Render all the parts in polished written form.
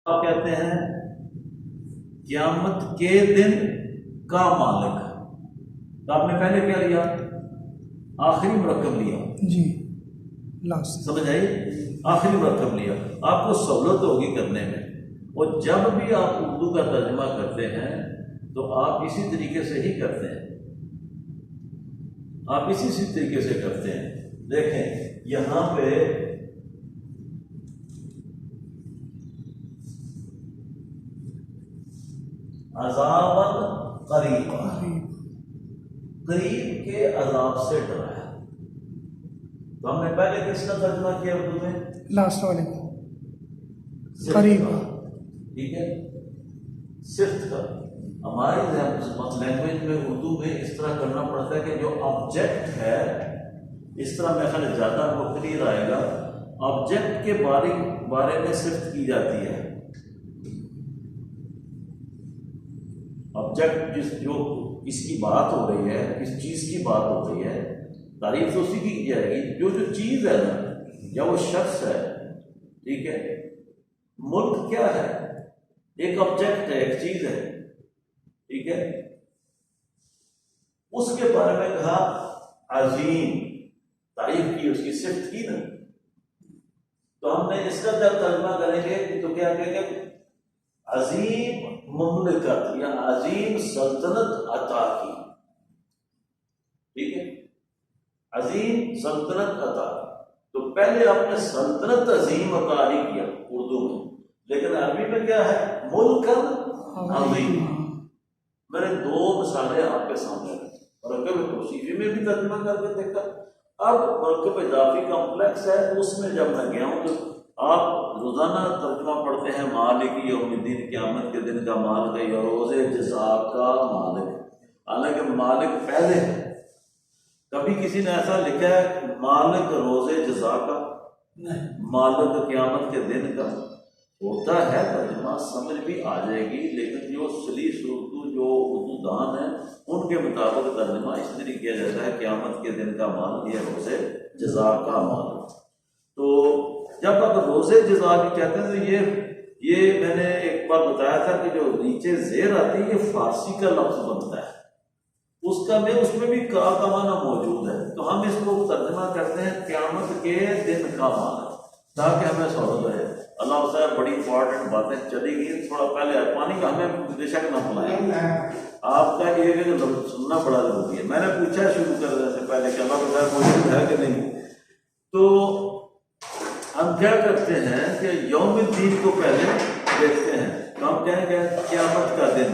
आप कहते हैं क़यामत के दिन का मालिक। तो आपने पहले क्या लिया? आखिरी मुरक्कब लिया जी, लास्ट। समझ आई? आखिरी मुरक्कब लिया, आपको सहूलत होगी करने में। और जब भी आप उर्दू का तर्जमा करते हैं तो आप इसी तरीके से ही करते हैं, आप इसी तरीके से करते हैं। देखें यहां पे अज़ाबन करीब, करीब के अजाब से डराया। तो हमने पहले किसका तर्जुमा किया उर्दू में? लास्ट वाले को, करीब, ठीक है, सिर्फ का। हमारी लैंग्वेज में उर्दू में इस तरह करना पड़ता है कि जो ऑब्जेक्ट है, इस तरह मेरे ख्याल ज्यादा वो क्लियर आएगा। ऑब्जेक्ट के बारे में सिर्फ की जाती है। ऑब्जेक्ट जो इसकी बात हो रही है, इस चीज की बात हो रही है, तारीफ तो उसी की जाएगी जो चीज है ना, या वो शख्स है, ठीक है। मुल्क क्या है? एक ऑब्जेक्ट है, एक चीज है, ठीक है। उसके बारे में कहा अजीम, तारीफ की, उसकी सिफ्त की ना। तो हमने इसका जब तर्जुमा करेंगे तो क्या कहेंगे? अजीम मुमलिकत या अजीम सल्तनत अता की, ठीक है, अजीम सल्तनत अता। तो पहले आपने सल्तनत अजीम अता ही किया उर्दू में, लेकिन अरबी में क्या है? मुल्कन अजीम। मैंने दो मिसालें आपके सामने रखी, मरकब तौसीफी में भी तर्जुमा करके देखा। अब मरकब इजाफी कॉम्प्लेक्स है, उसमें जब मैं गया हूं तो आप रोजाना तर्जुमा पढ़ते हैं मालिक यौमिद्दीन, क़यामत के दिन का मालिक या रोज़े जज़ा का मालिक। हालांकि मालिक पहले है, कभी किसी ने ऐसा लिखा है मालिक रोज़े जज़ा का, मालिक क़यामत के दिन का होता है। तर्जुमा समझ भी आ जाएगी, लेकिन जो सलीस उर्दू जो उर्दू दान है उनके मुताबिक तर्जुमा इसलिए किया जाता है क़यामत के दिन का मालिक या रोज़े जज़ा का मालिक। तो जब आप रोज़े जज़ा भी कहते हैं तो ये मैंने एक बार बताया था कि जो नीचे जेर आती है ये फारसी का लफ्ज बनता है, उसमें भी का माना मौजूद है। तो हम इसको तर्जुमा करते हैं क़यामत के दिन का माना, ताकि हमें सहूलत रहे। अल्लाह साहब बड़ी इंपॉर्टेंट बातें चली गई, थोड़ा पहले पानी का हमें बेशक न बुलाएं, आपका ये सुनना बड़ा जरूरी है। मैंने पूछा शुरू करने से पहले कि अल्लाह साहब मौजूद है कि नहीं। तो हम क्या करते हैं कि यौमुद्दीन को पहले देखते हैं, तो हम कहेंगे क़यामत का दिन,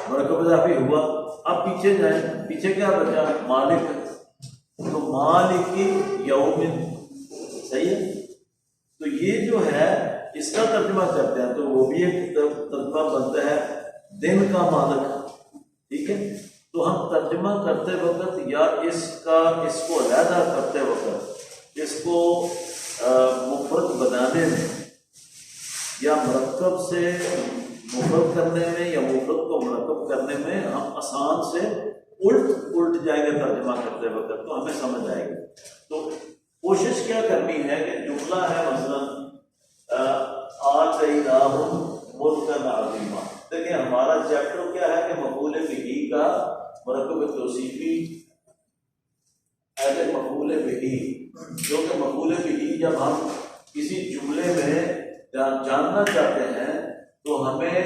मरकब इज़ाफी हुआ। अब पीछे जाए, पीछे क्या बचा? मालिक, तो मालिक यौमिद्दीन, सही है। तो ये जो है इसका तर्जुमा करते हैं तो वो भी एक तर्जुमा बनता है दिन का मालिक, ठीक है। तो हम तर्जुमा करते वक्त या इसको अलहदा करते वक्त इसको मुफरद बनाने में या मुरक्कब से मुफरद करने में या मुफरद को मुरक्कब करने में हम आसान से उल्ट जाएंगे तर्जुमा करते वक्त, तो हमें समझ आएगी। तो कोशिश क्या करनी है कि जुमला है मसलन आतैनाहुम मुल्कन अज़ीमा। देखिए हमारा चैप्टर क्या है कि मफ़ूल बिही का मरकब तौसीफी ऐसे मफ़ूल बिही, जो कि मफ़ूल बिही जब हम किसी जुमले में जानना चाहते हैं तो हमें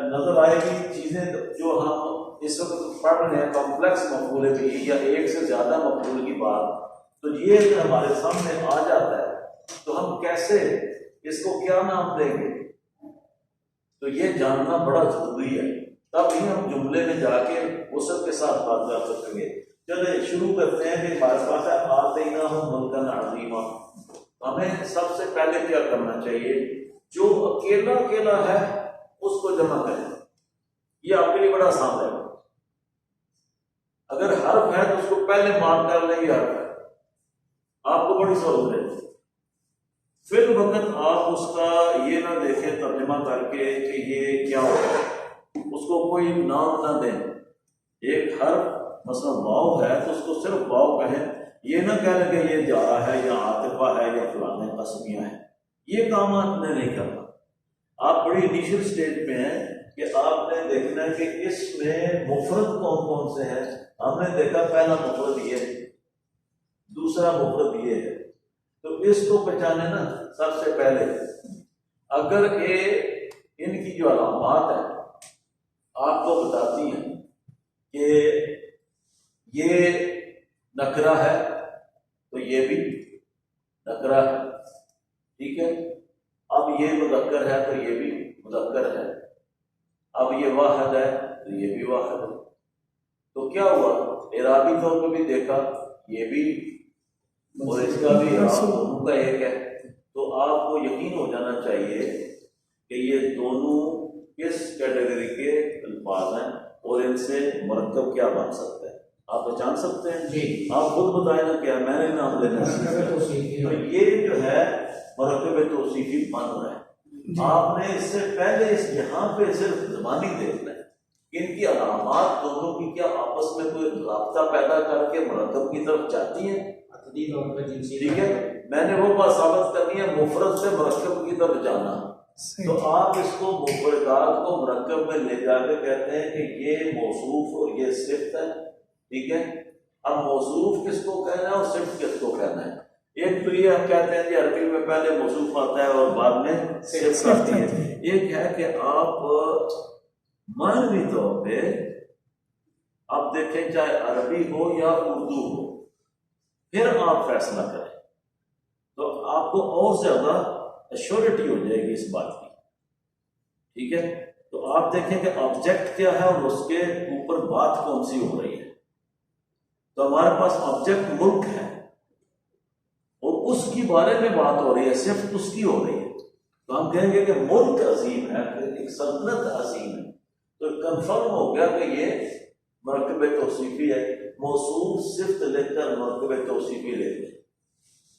नजर आएगी चीजें जो हम इस वक्त पढ़ रहे हैं, कॉम्प्लेक्स मफ़ूल बिही या एक से ज्यादा मफ़ूल की बात। तो ये अगर हमारे सामने आ जाता है तो हम कैसे इसको क्या नाम देंगे, तो ये जानना बड़ा जरूरी है, तब ही हम जुमले में जाके उस के साथ बात कर सकेंगे। चले शुरू करते हैं कि हमारे पास है आतैनाहुम मुल्कन अज़ीमा। हमें सबसे पहले क्या करना चाहिए? जो अकेला अकेला है उसको जमा करें, ये आपके लिए बड़ा आसान है। अगर हर्फ है तो उसको पहले मार्क कर लेंगे, हर्फ है, आपको बड़ी सहूलत है। फिर वक्त आप उसका ये ना देखें तर्जुमा करके कि ये क्या होगा, उसको कोई नाम ना दें। एक हर्फ मसलन वाव है तो उसको सिर्फ वाव कहें, ये ना कह लगे ये जा रहा है या आतिफा है या फलाने कस्मिया है, ये काम आपने नहीं करना। आप बड़ी इनिशियल स्टेज पे हैं कि आपने देखना है कि इसमें मुफरद कौन कौन से हैं। हमने देखा पहला मुफरद ये है, दूसरा मुफरद ये है। तो इसको पहचाने ना सबसे पहले, अगर ये इनकी जो अलामात है आपको बताती हैं कि ये नकरा है तो ये भी नकरा है, ठीक है। अब ये मुज़क्कर है तो ये भी मुज़क्कर है, अब ये वाहिद है तो ये भी वाहिद है। तो क्या हुआ, इराबी तौर पर भी देखा ये भी और इसका भी इराब दोनों का एक है। तो आपको यकीन हो जाना चाहिए कि ये दोनों किस कैटेगरी के अल्फाज हैं और इनसे मरकब क्या बन सकता है, आप पहचान सकते हैं जी। आप खुद बताएं ना, क्या मैंने नाम लेना तो ये जो है मरकब तौसीफी बन रहा है। आपने इससे पहले इस यहाँ पे सिर्फ ज़बानी देखना है कि इनकी अलामात दोनों की क्या आपस में कोई राब्ता पैदा करके मरकब की तरफ जाती हैं, ठीक है। मैंने वो बात साबित करनी है मुफरद से मरकब की तरफ जाना। तो आप इसको मुफरदात को मरकब में ले जाकर कहते हैं कि ये मौसूफ और ये सिफ्त है, ठीक है। अब मौसूफ किसको कहना है और सिफ्त किसको कहना है। एक तो ये हम कहते हैं कि अरबी में पहले मौसूफ आता है और बाद में सिफ्त आती है। एक है कि आप मानवी तौर पे आप देखें चाहे अरबी हो या उर्दू हो, फिर आप फैसला करें तो आपको और ज्यादा एश्योरिटी हो जाएगी इस बात की, ठीक है। तो आप देखें कि ऑब्जेक्ट क्या है और उसके ऊपर बात कौन सी हो रही है। तो हमारे पास ऑब्जेक्ट मुल्क है और उसकी बारे में बात हो रही है, सिर्फ उसकी हो रही है। तो हम कहेंगे कि मुल्क अजीम है, एक सल्तनत अजीम है। तो कंफर्म हो गया कि ये मरकब तौसीफी है। मौसूफ सिफ्त लेकर मरकब तौसीफी लेते,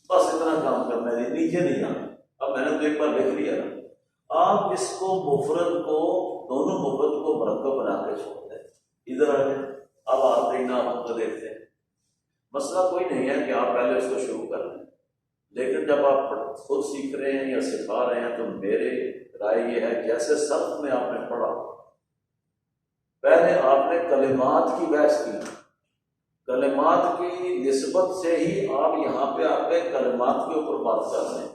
बस इतना काम करना है, नीचे नहीं जाना। अब मैंने तो एक बार लिख लिया ना, आप इसको मुफरद को, दोनों मुफरद को मरकब बना के छोड़ते हैं। इधर आ जाए, अब आप देखना, हम तो देखते हैं। मसला कोई नहीं है कि आप पहले उसको शुरू कर लें, लेकिन जब आप खुद सीख रहे हैं या सिखा रहे हैं तो मेरे राय ये है, जैसे सर्फ में आपने पढ़ा, पहले आपने कलिमात की बहस की, कलिमात की निस्बत से ही आप यहाँ पे आपके कलिमात के ऊपर बात कर रहे हैं,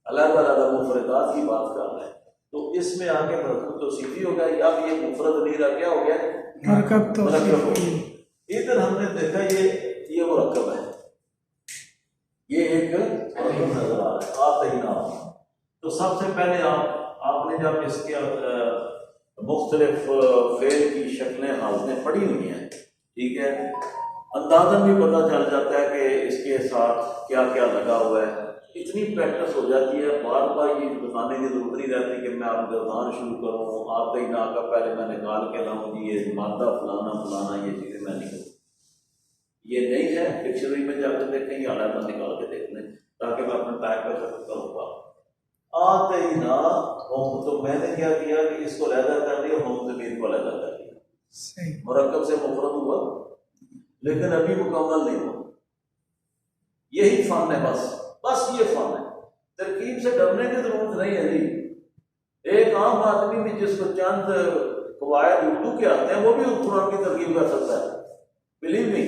अलग अलग मुफरदात की बात कर रहे हैं। तो इसमें आके मरकब तौसीफी हो गया। अब ये मुफरद नहीं रह गया, हो गया मरकब तौसीफी। इधर हमने देखा ये मुरक्कब है, ये एक मुरक्कब नजर आ रहा है, आते ही नाम। तो सबसे पहले आपने जब इसके मुख्तलिफ फेल की शक्लें हालतें पड़ी हुई हैं, ठीक है, अंदाजन भी पता चल जाता है कि इसके साथ क्या क्या लगा हुआ है। इतनी प्रैक्टिस हो जाती है, बार बार ये बताने की जरूरत नहीं रहती कि मैं आप गर्दान शुरू करूँ, आते ही ना का पहले मैं निकाल के लाऊँ जी ये मादा फलाना फलाना, ये चीज़ें मैं नहीं करूँ। ये नहीं है, डिक्शनरी में जाकर देखें या अलग निकाल के देख लें ताकि मैं अपने टाइप कर सकूँगा। आते ही ना होम, तो मैंने क्या किया कि इसको लहदा कर दिया, होम ज़मीर को लहदा कर दिया, मुरक्कब से मुफरद हुआ लेकिन अभी मुकम्मल नहीं हुआ। यही फन है, बस ये फन है। तरकीब से डरने की जरूरत नहीं है जी। एक आम आदमी भी जिसको चंद कवायद उर्दू के आते हैं वो भी कुरान की तरकीब कर सकता है, बिलीव मी।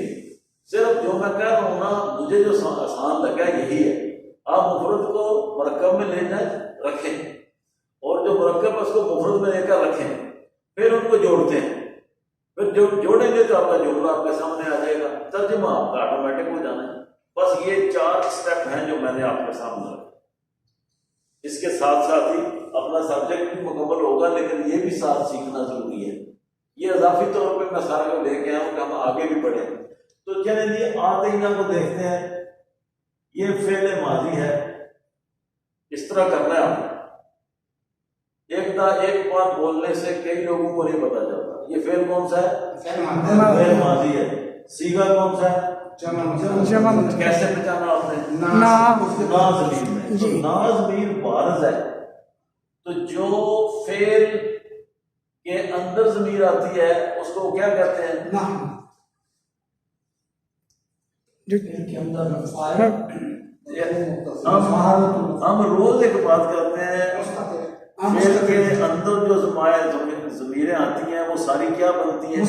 सिर्फ जो मैं कह रहा हूँ ना, मुझे जो आसान लगा यही है। आप मुफरद को मरकब में ले जाए रखें और जो मरकब है उसको मुफरद में लेकर रखें, फिर उनको जोड़ते हैं। फिर जो जोड़ेंगे तो आपका जुमला आपके सामने आ जाएगा, तर्जुमा आपका ऑटोमेटिक हो जाना है। बस ये 4 स्टेप हैं जो मैंने आपके सामने रखे। इसके साथ साथ ही अपना सब्जेक्ट भी मुकम्मल होगा, लेकिन ये भी साथ सीखना जरूरी है। ये इजाफी तौर पे मैं सारे को लेके आया हूँ कि हम आगे भी बढ़े। तो चलिए आते ही ना को देखते हैं। ये फेल माजी है, इस तरह करना है आपने। एक बार बोलने से कई लोगों को नहीं पता चलता ये फेल कौन सा है, फेल माजी है। सीगा कौन सा है, जमा। कैसे पहचाना आपने, नाज़मीर में। तो नाज़मीर बारज है। तो जो फेल के अंदर ज़मीर आती है उसको क्या कहते हैं, हम रोज एक बात करते हैं, फेल के अंदर जो जमीरें आती हैं वो सारी क्या बनती हैं?